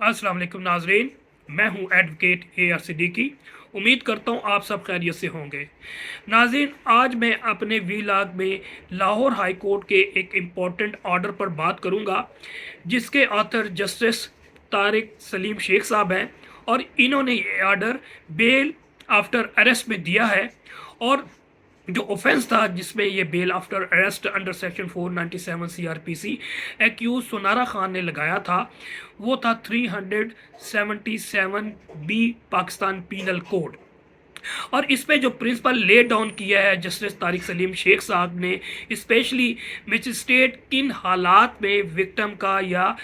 अस्सलाम वालेकुम नाजरीन, मैं हूं एडवोकेट AR सिद्दीकी। उम्मीद करता हूं आप सब खैरियत से होंगे। नाज़रीन, आज मैं अपने वीलॉग में लाहौर हाई कोर्ट के एक इम्पॉर्टेंट ऑर्डर पर बात करूंगा, जिसके ऑथर जस्टिस तारिक सलीम शेख साहब हैं और इन्होंने ये ऑर्डर बेल आफ्टर अरेस्ट में दिया है। और जो ऑफेंस था जिसमें ये bail after arrest under section 497 CRPC accused Sonara Khan ने लगाया था, वो था 377B पाकिस्तान पीनल कोड। और इस पे जो प्रिंसिपल ले डाउन किया है जस्टिस तारिक सलीम शेख साहब ने, स्पेशली मजिस्ट्रेट किन हालात में विक्टिम का या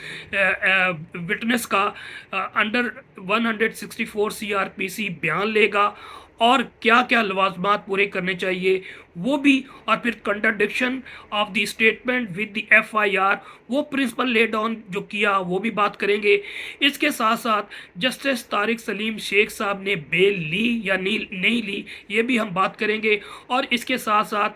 विटनेस का अंडर 164 CRPC बयान लेगा और क्या क्या लवाजमात पूरे करने चाहिए वो भी, और फिर contradiction of the statement with the FIR, वो प्रिंसिपल ले डाउन जो किया वो भी बात करेंगे। इसके साथ साथ जस्टिस तारिक सलीम शेख साहब ने बेल ली या नहीं ली ये भी हम बात करेंगे। और इसके साथ साथ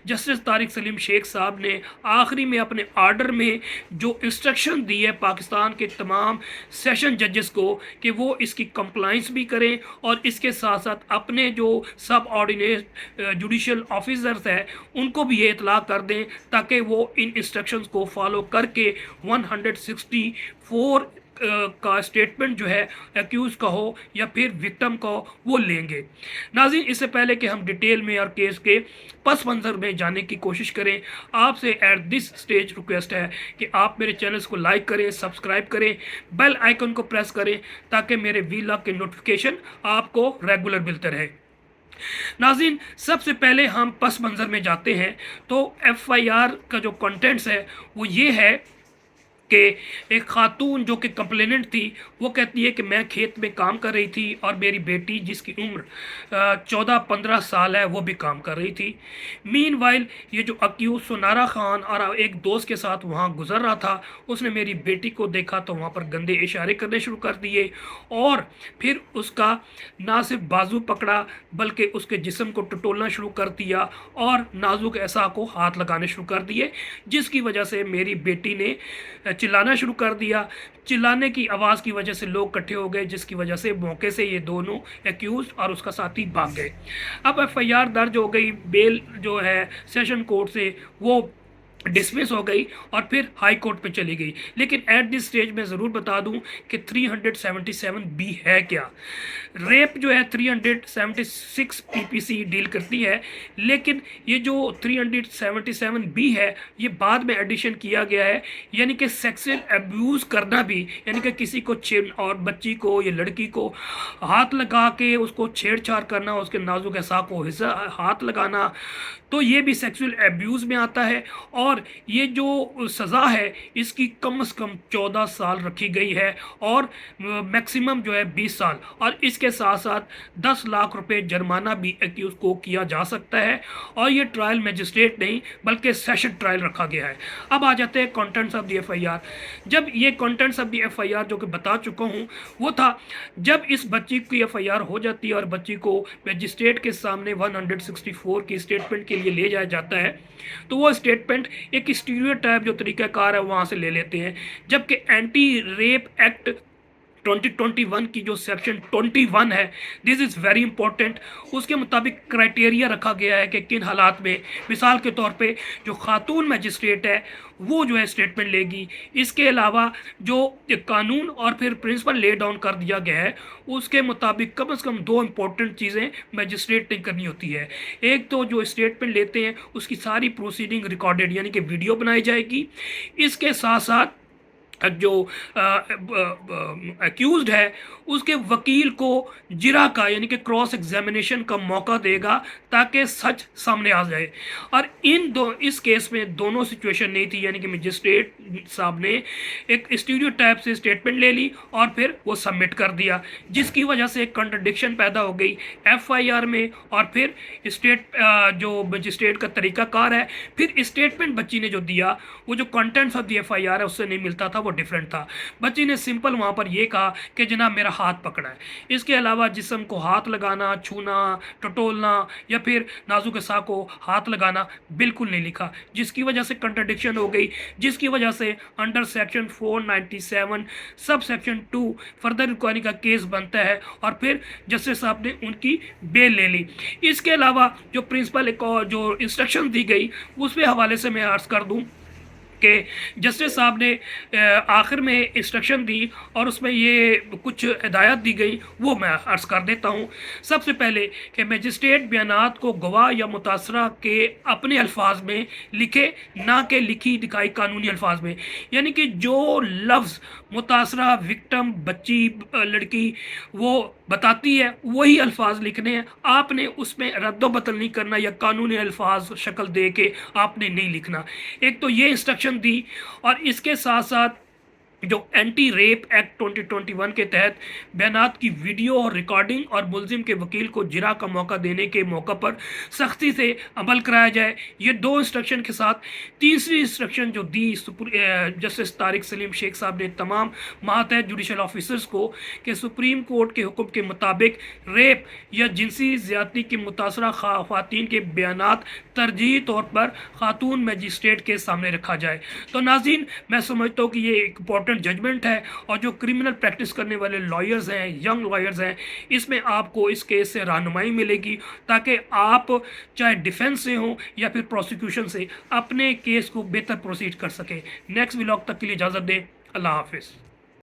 जस्टिस तारिक सलीम शेख साहब ने आखिरी में अपने आर्डर में जो इंस्ट्रक्शन दी है पाकिस्तान के तमाम सेशन जजेस को कि वो इसकी कंप्लाइंस भी करें और इसके साथ साथ अपने जो सब ऑर्डिनेट जुडिशल ऑफिसर्स हैं उनको भी ये इतला कर दें ताकि वो इन इंस्ट्रक्शंस को फॉलो करके 164 का स्टेटमेंट जो है एक्यूज का हो या फिर विक्टिम का हो वो लेंगे। नाज़रीन, इससे पहले कि हम डिटेल में और केस के पस मंज़र में जाने की कोशिश करें, आपसे एट दिस स्टेज रिक्वेस्ट है कि आप मेरे चैनल्स को लाइक करें, सब्सक्राइब करें, बेल आइकन को प्रेस करें ताकि मेरे वीलॉग के नोटिफिकेशन आपको रेगुलर मिलते रहे। नाज़रीन, सबसे पहले हम पस मंज़र में जाते हैं तो FIR का जो कंटेंट्स है वो ये है कि एक खातून जो कि कंप्लेनेंट थी वो कहती है कि मैं खेत में काम कर रही थी और मेरी बेटी जिसकी उम्र 14-15 साल है वो भी काम कर रही थी। मीनवाइल ये जो अक्यूज सोनारा खान और एक दोस्त के साथ वहाँ गुजर रहा था, उसने मेरी बेटी को देखा तो वहाँ पर गंदे इशारे करने शुरू कर दिए और फिर उसका ना सिर्फ बाजू पकड़ा बल्कि उसके जिस्म को टटोलना शुरू कर दिया और नाजुक ऐसा को हाथ लगाने शुरू कर दिए, जिसकी वजह से मेरी बेटी ने चिल्लाना शुरू कर दिया। चिल्लाने की आवाज़ की वजह से लोग इकट्ठे हो गए, जिसकी वजह से मौके से ये दोनों एक्यूज और उसका साथी भाग गए। अब FIR दर्ज हो गई, बेल जो है सेशन कोर्ट से वो डिसमिस हो गई और फिर हाई कोर्ट पे चली गई। लेकिन एट दिस स्टेज में ज़रूर बता दूं कि 377B है क्या। रेप जो है 376 PPC डील करती है, लेकिन ये जो 377B है ये बाद में एडिशन किया गया है, यानी कि सेक्सुअल अब्यूज़ करना भी, यानी कि किसी को और बच्ची को या लड़की को हाथ लगा के उसको छेड़छाड़ करना, उसके नाजुक असा को हाथ लगाना, तो ये भी सेक्सुअल अब्यूज़ में आता है। और ये जो सज़ा है इसकी कम से कम 14 साल रखी गई है और मैक्सिमम जो है 20 साल, और इसके साथ साथ 10 लाख रुपए जुर्माना भी एक्यूज को किया जा सकता है। और ये ट्रायल मजिस्ट्रेट नहीं बल्कि सेशन ट्रायल रखा गया है। अब आ जाते हैं कंटेंट्स ऑफ द FIR। जब ये कंटेंट्स ऑफ द FIR जो कि बता चुका हूँ वो था, जब इस बच्ची की FIR हो जाती है और बच्ची को मजिस्ट्रेट के सामने 164 की स्टेटमेंट के लिए ले जाया जाता है, तो वो स्टेटमेंट एक स्टीरियोटाइप जो तरीकाकार है वहाँ से ले लेते हैं। जबकि एंटी रेप एक्ट 2021 की जो सेक्शन 21 है, दिस इज़ वेरी इंपॉर्टेंट, उसके मुताबिक क्राइटेरिया रखा गया है कि किन हालात में, मिसाल के तौर पे जो खातून मजिस्ट्रेट है वो जो है स्टेटमेंट लेगी। इसके अलावा जो कानून और फिर प्रिंसिपल ले डाउन कर दिया गया है उसके मुताबिक कम से कम 2 इंपॉर्टेंट चीज़ें मजिस्ट्रेट ने करनी होती है। एक तो जो स्टेटमेंट लेते हैं उसकी सारी प्रोसीडिंग रिकॉर्डेड यानी कि वीडियो बनाई जाएगी। इसके साथ साथ जो एक्यूज्ड है उसके वकील को जिरा का यानी कि क्रॉस एग्जामिनेशन का मौका देगा ताकि सच सामने आ जाए। और इस केस में दोनों सिचुएशन नहीं थी, यानी कि मजिस्ट्रेट साहब ने एक स्टीरियोटाइप से स्टेटमेंट ले ली और फिर वो सबमिट कर दिया, जिसकी वजह से एक कंट्रडिक्शन पैदा हो गई FIR में और फिर जो मजिस्ट्रेट का तरीकाकार है, फिर स्टेटमेंट बच्ची ने जो दिया वो जो कंटेंट्स ऑफ द FIR है उससे नहीं मिलता था, वो डिफरेंट था। बच्ची ने सिंपल वहाँ पर ये कहा कि जनाब मेरा हाथ पकड़ा है। इसके अलावा जिस्म को हाथ लगाना, छूना, टटोलना या फिर नाजुक असा को हाथ लगाना बिल्कुल नहीं लिखा, जिसकी वजह से कंट्राडिक्शन हो गई, जिसकी वजह से under section 497 sub section 2 further inquiry का केस बनता है और फिर जस्टिस साहब ने उनकी बेल ले ली। इसके अलावा जो प्रिंसिपल एक और जो इंस्ट्रक्शन दी गई उसके हवाले से मैं अर्ज़ कर दूं कि जस्टिस साहब ने आखिर में इंस्ट्रक्शन दी और उसमें ये कुछ हिदायत दी गई, वो मैं अर्ज़ कर देता हूँ। सबसे पहले कि मजिस्ट्रेट बयानात को गवाह या मुतासरा के अपने अल्फाज में लिखे, ना कि लिखी दिखाई कानूनी अल्फाज में। यानी कि जो लफ्ज़ मुतासरा, विक्टम, बच्ची, लड़की वो बताती है वही अल्फाज लिखने हैं। आपने उसमें रद्द-ओ-बदल नहीं करना या कानूनी अल्फाज शक्ल दे के आपने नहीं लिखना। एक तो ये इंस्ट्रक्शन दी और इसके साथ साथ जो एंटी रेप एक्ट 2021 के तहत बयानात की वीडियो और रिकॉर्डिंग और मुलजिम के वकील को जिरा का मौका देने के मौका पर सख्ती से अमल कराया जाए। ये दो इंस्ट्रक्शन के साथ तीसरी इंस्ट्रक्शन जो दी जस्टिस तारिक सलीम शेख साहब ने तमाम मातहत जुडिशल ऑफिसर्स को कि सुप्रीम कोर्ट के हुक्म के मुताबिक रेप या जिनसी ज़्यादती की मुतासरा ख़वातीन के बयानात तरजीही तौर पर खातून मजिस्ट्रेट के सामने रखा जाए। तो नाज़रीन, मैं समझता हूँ कि ये एक इंपॉर्टेंट जजमेंट है और जो क्रिमिनल प्रैक्टिस करने वाले लॉयर्स हैं, यंग लॉयर्स हैं, इसमें आपको इस केस से रहनुमाई मिलेगी ताकि आप चाहे डिफेंस से हो या फिर प्रोसिक्यूशन से अपने केस को बेहतर प्रोसीड कर सकें। नेक्स्ट व्लॉग तक के लिए इजाज़त दें। अल्लाह हाफिज़।